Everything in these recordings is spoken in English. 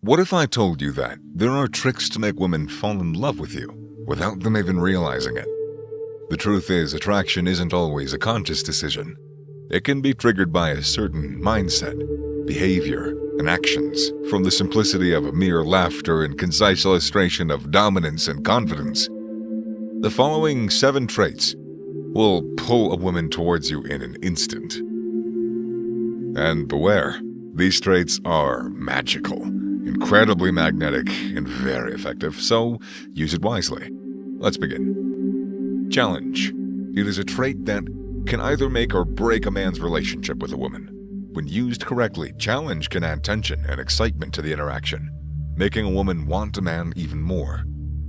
What if I told you that there are tricks to make women fall in love with you without them even realizing it? The truth is, attraction isn't always a conscious decision. It can be triggered by a certain mindset, behavior, and actions, from the simplicity of a mere laughter and concise illustration of dominance and confidence. The following 7 traits will pull a woman towards you in an instant. And beware, these traits are magical, incredibly magnetic, and very effective, so use it wisely. Let's begin. Challenge. It is a trait that can either make or break a man's relationship with a woman. When used correctly, challenge can add tension and excitement to the interaction, making a woman want a man even more.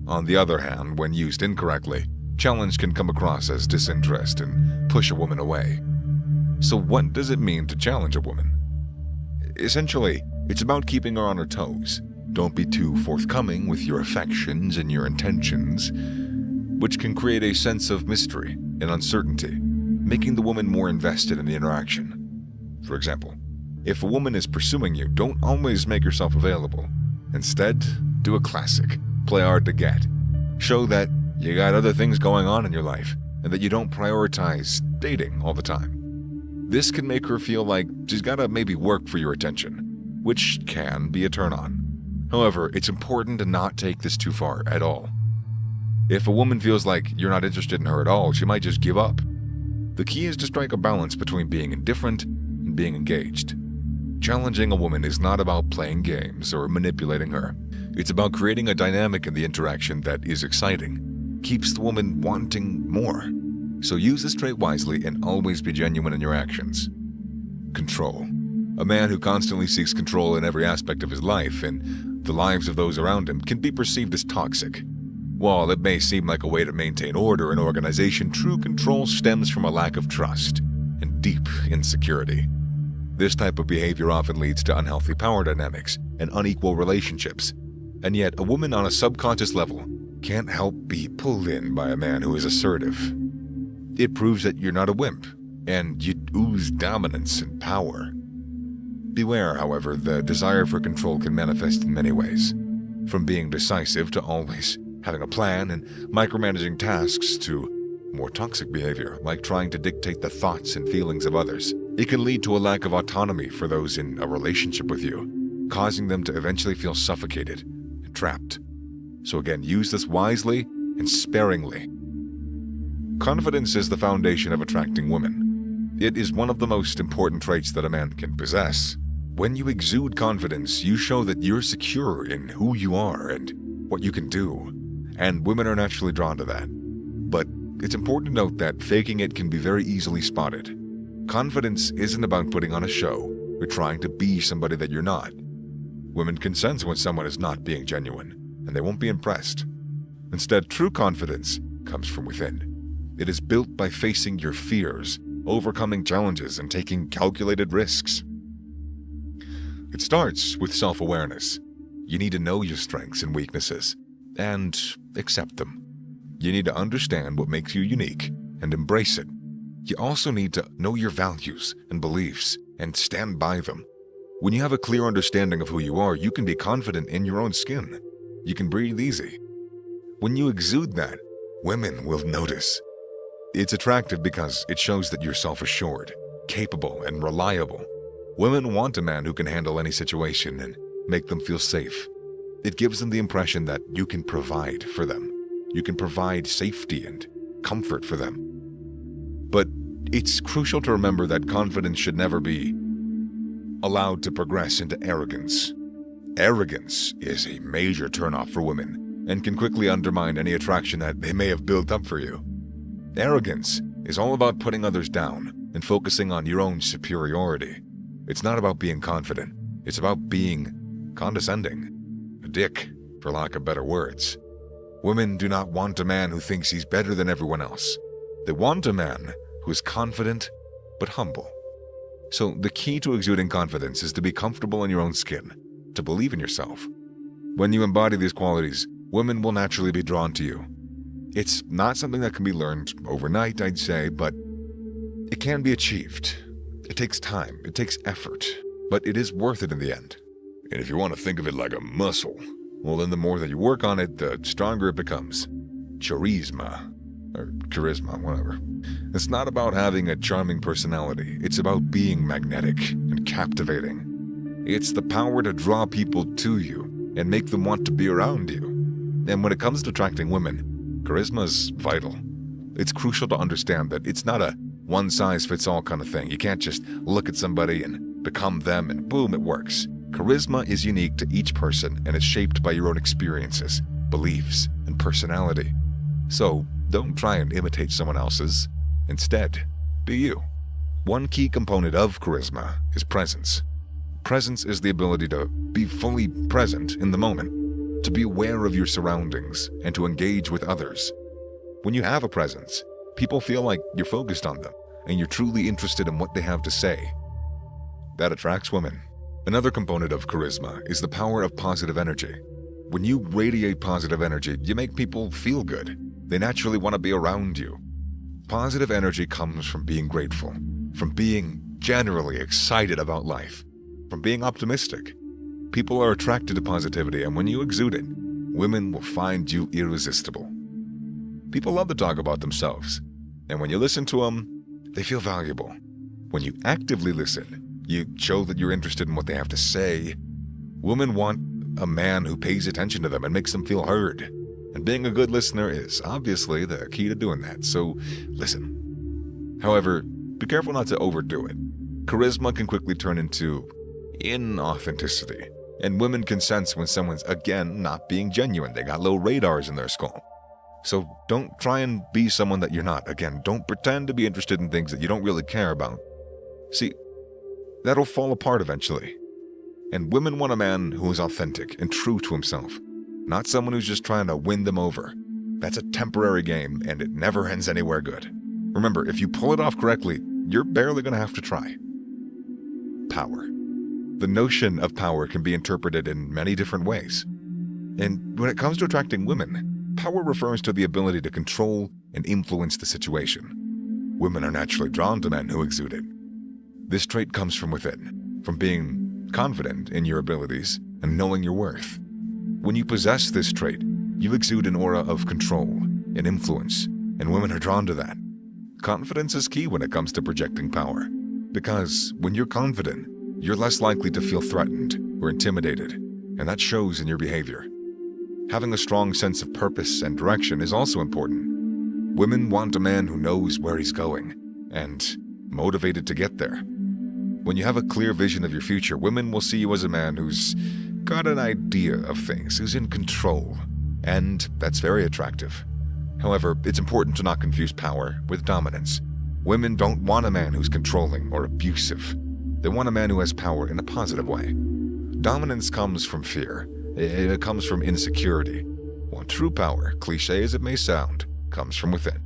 On the other hand, when used incorrectly, challenge can come across as disinterest and push a woman away. So what does it mean to challenge a woman? Essentially, it's about keeping her on her toes. Don't be too forthcoming with your affections and your intentions, which can create a sense of mystery and uncertainty, making the woman more invested in the interaction. For example, if a woman is pursuing you, don't always make yourself available. Instead, do a classic. Play hard to get. Show that you got other things going on in your life and that you don't prioritize dating all the time. This can make her feel like she's gotta maybe work for your attention, which can be a turn-on. However, it's important to not take this too far at all. If a woman feels like you're not interested in her at all, she might just give up. The key is to strike a balance between being indifferent and being engaged. Challenging a woman is not about playing games or manipulating her. It's about creating a dynamic in the interaction that is exciting, keeps the woman wanting more. So use this trait wisely and always be genuine in your actions. Control. A man who constantly seeks control in every aspect of his life and the lives of those around him can be perceived as toxic. While it may seem like a way to maintain order in organization, true control stems from a lack of trust and deep insecurity. This type of behavior often leads to unhealthy power dynamics and unequal relationships. And yet, a woman on a subconscious level can't help be pulled in by a man who is assertive. It proves that you're not a wimp, and you ooze dominance and power. Beware, however, the desire for control can manifest in many ways. From being decisive to always having a plan and micromanaging tasks to more toxic behavior, like trying to dictate the thoughts and feelings of others. It can lead to a lack of autonomy for those in a relationship with you, causing them to eventually feel suffocated and trapped. So again, use this wisely and sparingly. Confidence is the foundation of attracting women. It is one of the most important traits that a man can possess. When you exude confidence, you show that you're secure in who you are and what you can do, and women are naturally drawn to that. But it's important to note that faking it can be very easily spotted. Confidence isn't about putting on a show or trying to be somebody that you're not. Women can sense when someone is not being genuine, and they won't be impressed. Instead, true confidence comes from within. It is built by facing your fears, overcoming challenges, and taking calculated risks. It starts with self-awareness. You need to know your strengths and weaknesses, and accept them. You need to understand what makes you unique and embrace it. You also need to know your values and beliefs and stand by them. When you have a clear understanding of who you are, you can be confident in your own skin. You can breathe easy. When you exude that, women will notice. It's attractive because it shows that you're self-assured, capable, and reliable. Women want a man who can handle any situation and make them feel safe. It gives them the impression that you can provide for them. You can provide safety and comfort for them. But it's crucial to remember that confidence should never be allowed to progress into arrogance. Arrogance is a major turnoff for women and can quickly undermine any attraction that they may have built up for you. Arrogance is all about putting others down and focusing on your own superiority. It's not about being confident. It's about being condescending. A dick, for lack of better words. Women do not want a man who thinks he's better than everyone else. They want a man who is confident but humble. So the key to exuding confidence is to be comfortable in your own skin, to believe in yourself. When you embody these qualities, women will naturally be drawn to you. It's not something that can be learned overnight, I'd say, but it can be achieved. It takes time, it takes effort, but it is worth it in the end. And if you want to think of it like a muscle, well, then the more that you work on it, the stronger it becomes. Charisma, or charisma, whatever. It's not about having a charming personality. It's about being magnetic and captivating. It's the power to draw people to you and make them want to be around you. And when it comes to attracting women, charisma's vital. It's crucial to understand that it's not a one-size-fits-all kind of thing. You can't just look at somebody and become them and boom, it works. Charisma is unique to each person and it's shaped by your own experiences, beliefs, and personality. So don't try and imitate someone else's. Instead, be you. One key component of charisma is presence. Presence is the ability to be fully present in the moment, to be aware of your surroundings, and to engage with others. When you have a presence, people feel like you're focused on them, and you're truly interested in what they have to say. That attracts women. Another component of charisma is the power of positive energy. When you radiate positive energy, you make people feel good. They naturally want to be around you. Positive energy comes from being grateful, from being generally excited about life, from being optimistic. People are attracted to positivity, and when you exude it, women will find you irresistible. People love to talk about themselves, and when you listen to them, they feel valuable. When you actively listen, you show that you're interested in what they have to say. Women want a man who pays attention to them and makes them feel heard. And being a good listener is obviously the key to doing that, so listen. However, be careful not to overdo it. Charisma can quickly turn into inauthenticity, and women can sense when someone's, again, not being genuine. They got low radars in their skull. So don't try and be someone that you're not. Again, don't pretend to be interested in things that you don't really care about. See, that'll fall apart eventually. And women want a man who is authentic and true to himself, not someone who's just trying to win them over. That's a temporary game, and it never ends anywhere good. Remember, if you pull it off correctly, you're barely going to have to try. Power. The notion of power can be interpreted in many different ways. And when it comes to attracting women, power refers to the ability to control and influence the situation. Women are naturally drawn to men who exude it. This trait comes from within, from being confident in your abilities and knowing your worth. When you possess this trait, you exude an aura of control and influence, and women are drawn to that. Confidence is key when it comes to projecting power, because when you're confident, you're less likely to feel threatened or intimidated, and that shows in your behavior. Having a strong sense of purpose and direction is also important. Women want a man who knows where he's going and motivated to get there. When you have a clear vision of your future, women will see you as a man who's got an idea of things, who's in control, and that's very attractive. However, it's important to not confuse power with dominance. Women don't want a man who's controlling or abusive. They want a man who has power in a positive way. Dominance comes from fear. It comes from insecurity. While true power, cliché as it may sound, comes from within.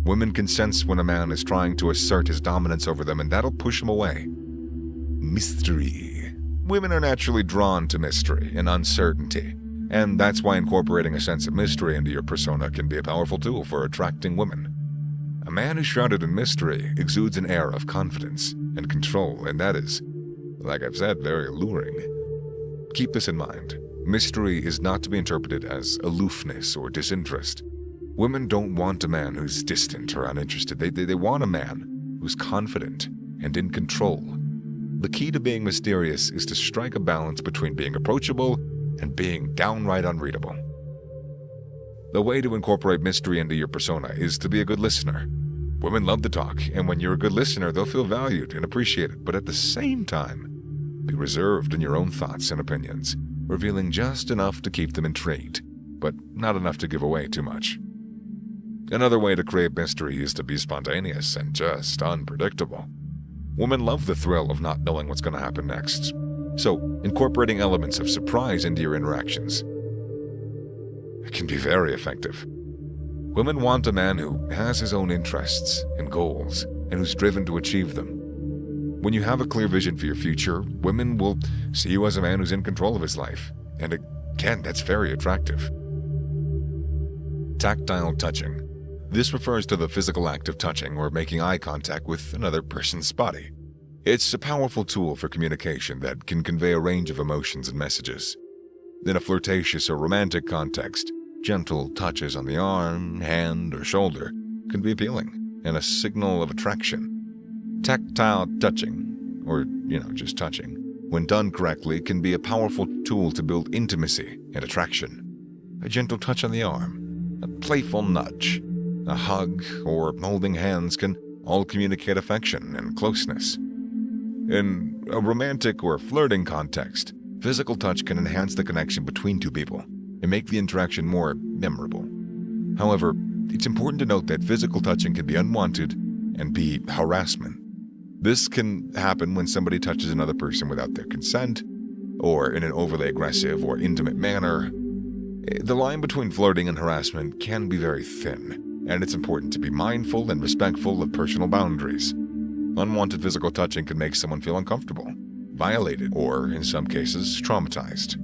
Women can sense when a man is trying to assert his dominance over them, and that'll push him away. Mystery. Women are naturally drawn to mystery and uncertainty, and that's why incorporating a sense of mystery into your persona can be a powerful tool for attracting women. A man who's shrouded in mystery exudes an air of confidence and control, and that is, like I've said, very alluring. Keep this in mind. Mystery is not to be interpreted as aloofness or disinterest. Women don't want a man who's distant or uninterested. They want a man who's confident and in control. The key to being mysterious is to strike a balance between being approachable and being downright unreadable. The way to incorporate mystery into your persona is to be a good listener. Women love to talk, and when you're a good listener, they'll feel valued and appreciated, but at the same time, be reserved in your own thoughts and opinions, revealing just enough to keep them intrigued, but not enough to give away too much. Another way to create mystery is to be spontaneous and just unpredictable. Women love the thrill of not knowing what's going to happen next, so incorporating elements of surprise into your interactions can be very effective. Women want a man who has his own interests and goals and who's driven to achieve them. When you have a clear vision for your future, women will see you as a man who's in control of his life. And again, that's very attractive. Tactile touching. This refers to the physical act of touching or making eye contact with another person's body. It's a powerful tool for communication that can convey a range of emotions and messages. In a flirtatious or romantic context, gentle touches on the arm, hand, or shoulder can be appealing and a signal of attraction. Tactile touching, or just touching, when done correctly, can be a powerful tool to build intimacy and attraction. A gentle touch on the arm, a playful nudge, a hug, or holding hands can all communicate affection and closeness. In a romantic or flirting context, physical touch can enhance the connection between two people and make the interaction more memorable. However, it's important to note that physical touching can be unwanted and be harassment. This can happen when somebody touches another person without their consent, or in an overly aggressive or intimate manner. The line between flirting and harassment can be very thin, and it's important to be mindful and respectful of personal boundaries. Unwanted physical touching can make someone feel uncomfortable, violated, or, in some cases, traumatized.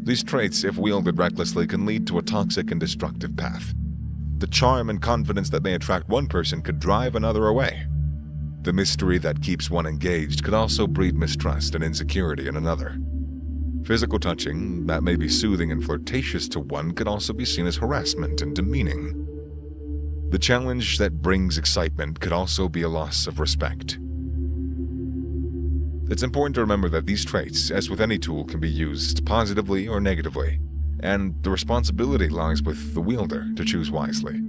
These traits, if wielded recklessly, can lead to a toxic and destructive path. The charm and confidence that may attract one person could drive another away. The mystery that keeps one engaged could also breed mistrust and insecurity in another. Physical touching that may be soothing and flirtatious to one could also be seen as harassment and demeaning. The challenge that brings excitement could also be a loss of respect. It's important to remember that these traits, as with any tool, can be used positively or negatively, and the responsibility lies with the wielder to choose wisely.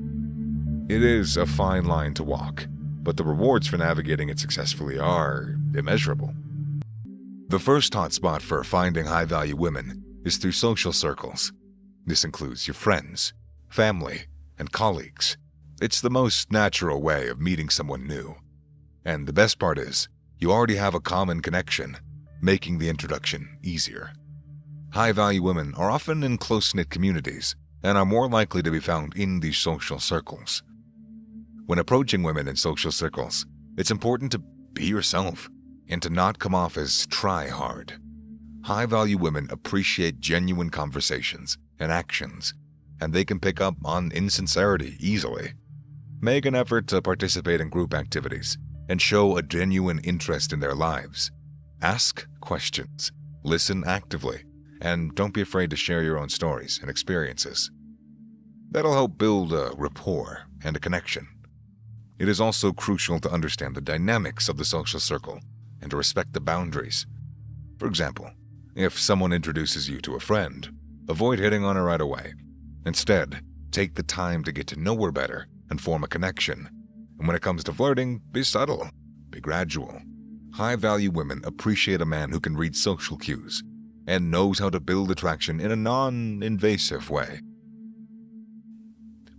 It is a fine line to walk, but the rewards for navigating it successfully are immeasurable. The first hotspot for finding high-value women is through social circles. This includes your friends, family, and colleagues. It's the most natural way of meeting someone new. And the best part is, you already have a common connection, making the introduction easier. High-value women are often in close-knit communities and are more likely to be found in these social circles. When approaching women in social circles, it's important to be yourself and to not come off as try-hard. High-value women appreciate genuine conversations and actions, and they can pick up on insincerity easily. Make an effort to participate in group activities and show a genuine interest in their lives. Ask questions, listen actively, and don't be afraid to share your own stories and experiences. That'll help build a rapport and a connection. It is also crucial to understand the dynamics of the social circle and to respect the boundaries. For example, if someone introduces you to a friend, avoid hitting on her right away. Instead, take the time to get to know her better and form a connection. And when it comes to flirting, be subtle, be gradual. High-value women appreciate a man who can read social cues and knows how to build attraction in a non-invasive way.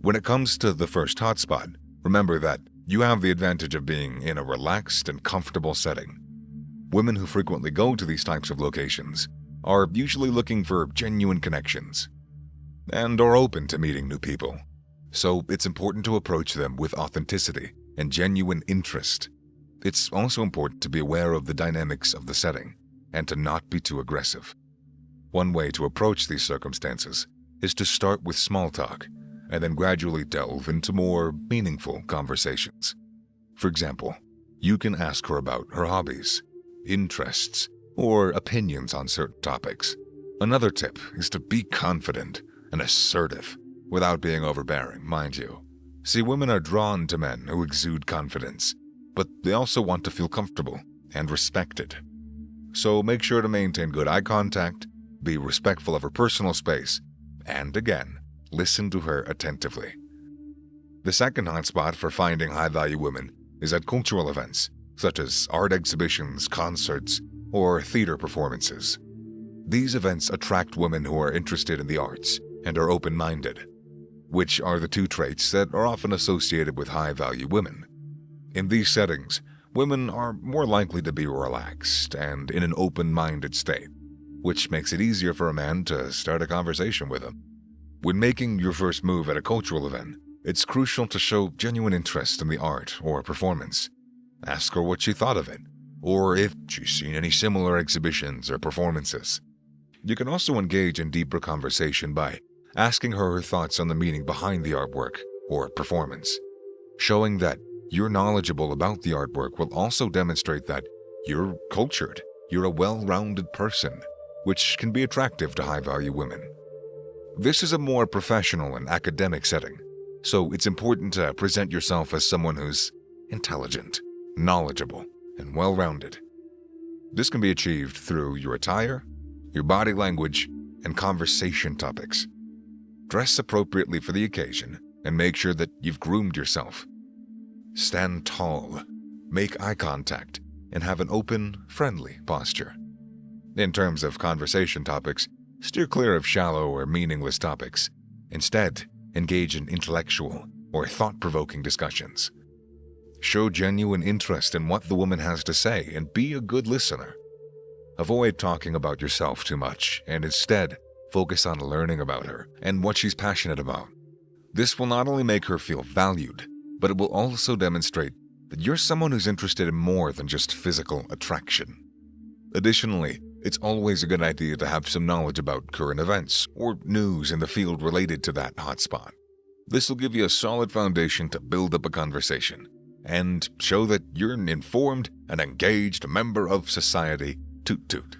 When it comes to the first hotspot, remember that you have the advantage of being in a relaxed and comfortable setting. Women who frequently go to these types of locations are usually looking for genuine connections and are open to meeting new people. So it's important to approach them with authenticity and genuine interest. It's also important to be aware of the dynamics of the setting and to not be too aggressive. One way to approach these circumstances is to start with small talk and then gradually delve into more meaningful conversations. For example, you can ask her about her hobbies, interests, or opinions on certain topics. Another tip is to be confident and assertive without being overbearing, mind you. See, women are drawn to men who exude confidence, but they also want to feel comfortable and respected. So make sure to maintain good eye contact, be respectful of her personal space, and again, listen to her attentively. The second hotspot for finding high-value women is at cultural events, such as art exhibitions, concerts, or theater performances. These events attract women who are interested in the arts and are open-minded, which are the two traits that are often associated with high-value women. In these settings, women are more likely to be relaxed and in an open-minded state, which makes it easier for a man to start a conversation with them. When making your first move at a cultural event, it's crucial to show genuine interest in the art or performance. Ask her what she thought of it, or if she's seen any similar exhibitions or performances. You can also engage in deeper conversation by asking her thoughts on the meaning behind the artwork or performance. Showing that you're knowledgeable about the artwork will also demonstrate that You're cultured. You're a well-rounded person, which can be attractive to high-value women. This is a more professional and academic setting, so it's important to present yourself as someone who's intelligent, knowledgeable, and well-rounded. This can be achieved through your attire, your body language, and conversation topics. Dress appropriately for the occasion and make sure that you've groomed yourself. Stand tall, make eye contact, and have an open, friendly posture. In terms of conversation topics, steer clear of shallow or meaningless topics. Instead, engage in intellectual or thought-provoking discussions. Show genuine interest in what the woman has to say and be a good listener. Avoid talking about yourself too much and instead focus on learning about her and what she's passionate about. This will not only make her feel valued, but it will also demonstrate that you're someone who's interested in more than just physical attraction. Additionally, it's always a good idea to have some knowledge about current events or news in the field related to that hotspot. This will give you a solid foundation to build up a conversation and show that you're an informed and engaged member of society. Toot toot.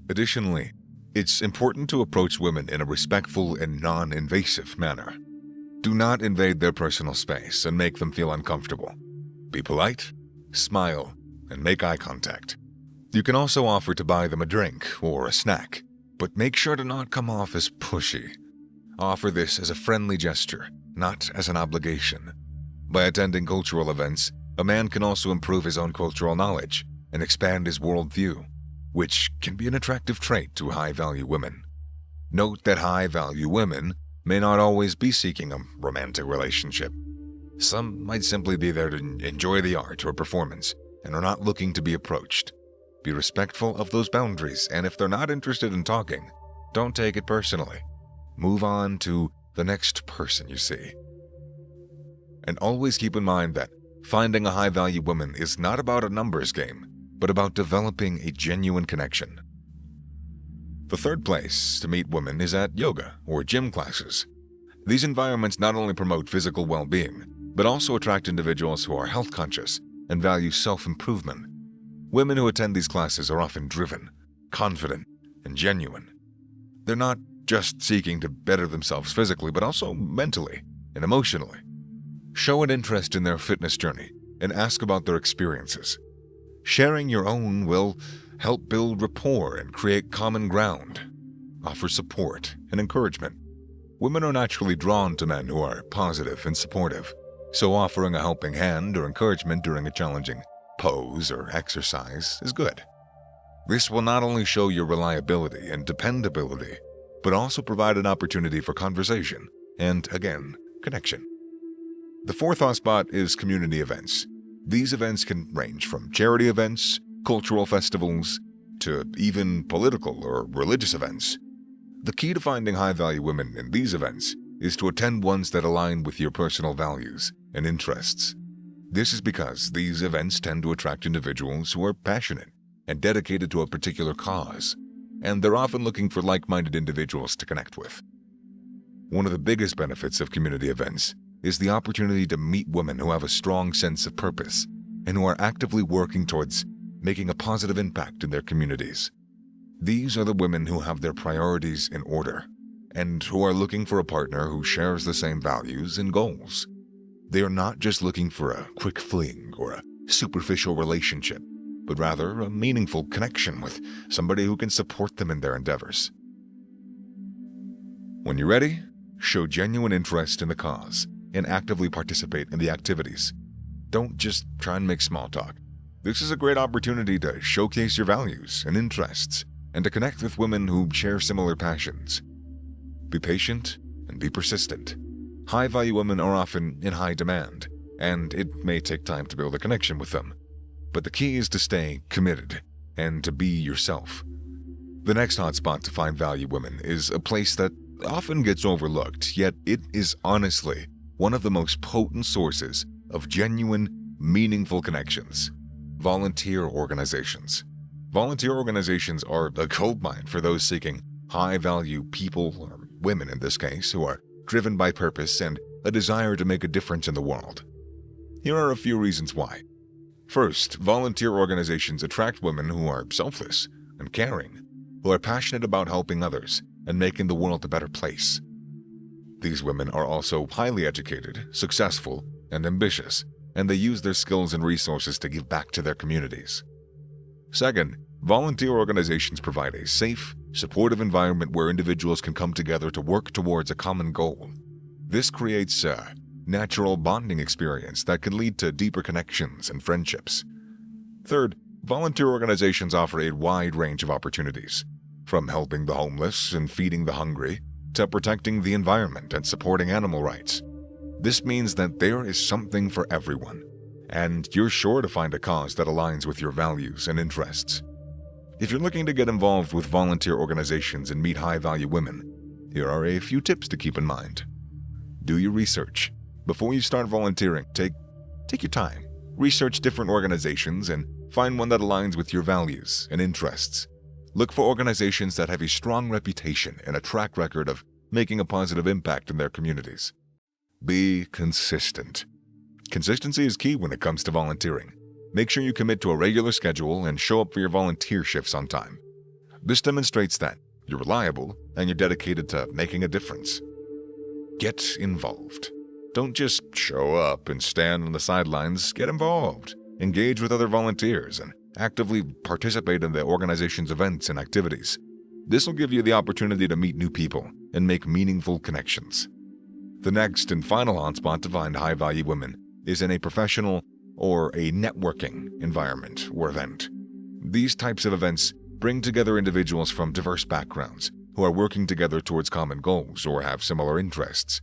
Additionally, it's important to approach women in a respectful and non-invasive manner. Do not invade their personal space and make them feel uncomfortable. Be polite, smile, and make eye contact. You can also offer to buy them a drink or a snack, but make sure to not come off as pushy. Offer this as a friendly gesture, not as an obligation. By attending cultural events, a man can also improve his own cultural knowledge and expand his worldview, which can be an attractive trait to high-value women. Note that high-value women may not always be seeking a romantic relationship. Some might simply be there to enjoy the art or performance and are not looking to be approached. Be respectful of those boundaries, and if they're not interested in talking, don't take it personally. Move on to the next person you see. And always keep in mind that finding a high-value woman is not about a numbers game, but about developing a genuine connection. The third place to meet women is at yoga or gym classes. These environments not only promote physical well-being, but also attract individuals who are health-conscious and value self-improvement. Women who attend these classes are often driven, confident, and genuine. They're not just seeking to better themselves physically, but also mentally and emotionally. Show an interest in their fitness journey and ask about their experiences. Sharing your own will help build rapport and create common ground. Offer support and encouragement. Women are naturally drawn to men who are positive and supportive, so offering a helping hand or encouragement during a challenging pose or exercise is good. This will not only show your reliability and dependability, but also provide an opportunity for conversation and, again, connection. The fourth hotspot is community events. These events can range from charity events, cultural festivals, to even political or religious events. The key to finding high-value women in these events is to attend ones that align with your personal values and interests. This is because these events tend to attract individuals who are passionate and dedicated to a particular cause, and they're often looking for like-minded individuals to connect with. One of the biggest benefits of community events is the opportunity to meet women who have a strong sense of purpose and who are actively working towards making a positive impact in their communities. These are the women who have their priorities in order and who are looking for a partner who shares the same values and goals. They are not just looking for a quick fling or a superficial relationship, but rather a meaningful connection with somebody who can support them in their endeavors. When you're ready, show genuine interest in the cause and actively participate in the activities. Don't just try and make small talk. This is a great opportunity to showcase your values and interests and to connect with women who share similar passions. Be patient and be persistent. High-value women are often in high demand, and it may take time to build a connection with them. But the key is to stay committed and to be yourself. The next hotspot to find value women is a place that often gets overlooked, yet it is honestly one of the most potent sources of genuine, meaningful connections: volunteer organizations. Volunteer organizations are a goldmine for those seeking high-value people, or women in this case, who are driven by purpose and a desire to make a difference in the world. Here are a few reasons why. First, volunteer organizations attract women who are selfless and caring, who are passionate about helping others and making the world a better place. These women are also highly educated, successful, and ambitious, and they use their skills and resources to give back to their communities. Second, volunteer organizations provide a safe, supportive environment where individuals can come together to work towards a common goal. This creates a natural bonding experience that can lead to deeper connections and friendships. Third, volunteer organizations offer a wide range of opportunities, from helping the homeless and feeding the hungry to protecting the environment and supporting animal rights. This means that there is something for everyone, and you're sure to find a cause that aligns with your values and interests. If you're looking to get involved with volunteer organizations and meet high-value women, here are a few tips to keep in mind. Do your research. Before you start volunteering, take your time. Research different organizations and find one that aligns with your values and interests. Look for organizations that have a strong reputation and a track record of making a positive impact in their communities. Be consistent. Consistency is key when it comes to volunteering. Make sure you commit to a regular schedule and show up for your volunteer shifts on time. This demonstrates that you're reliable and you're dedicated to making a difference. Get involved. Don't just show up and stand on the sidelines. Get involved. Engage with other volunteers and actively participate in the organization's events and activities. This will give you the opportunity to meet new people and make meaningful connections. The next and final hotspot to find high-value women is in a professional or a networking environment or event. These types of events bring together individuals from diverse backgrounds who are working together towards common goals or have similar interests.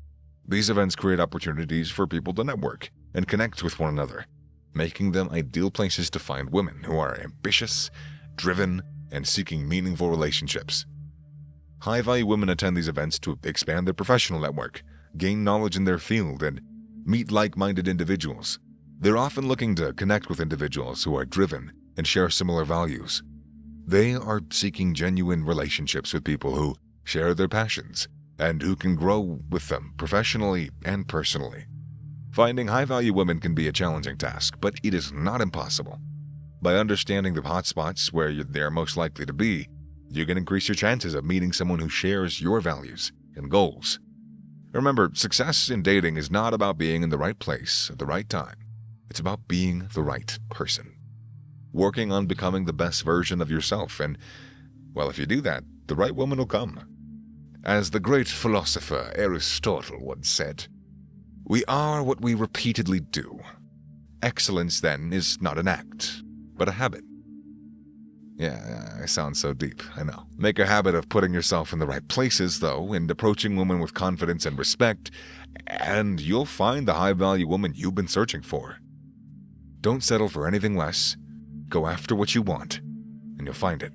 These events create opportunities for people to network and connect with one another, making them ideal places to find women who are ambitious, driven, and seeking meaningful relationships. High-value women attend these events to expand their professional network, gain knowledge in their field, and meet like-minded individuals. They're often looking to connect with individuals who are driven and share similar values. They are seeking genuine relationships with people who share their passions and who can grow with them professionally and personally. Finding high-value women can be a challenging task, but it is not impossible. By understanding the hotspots where they're most likely to be, you can increase your chances of meeting someone who shares your values and goals. Remember, success in dating is not about being in the right place at the right time. It's about being the right person. Working on becoming the best version of yourself, and, well, if you do that, the right woman will come. As the great philosopher Aristotle once said, "We are what we repeatedly do." Excellence, then, is not an act, but a habit. Yeah, I sound so deep, I know. Make a habit of putting yourself in the right places, though, and approaching women with confidence and respect, and you'll find the high-value woman you've been searching for. Don't settle for anything less. Go after what you want, and you'll find it.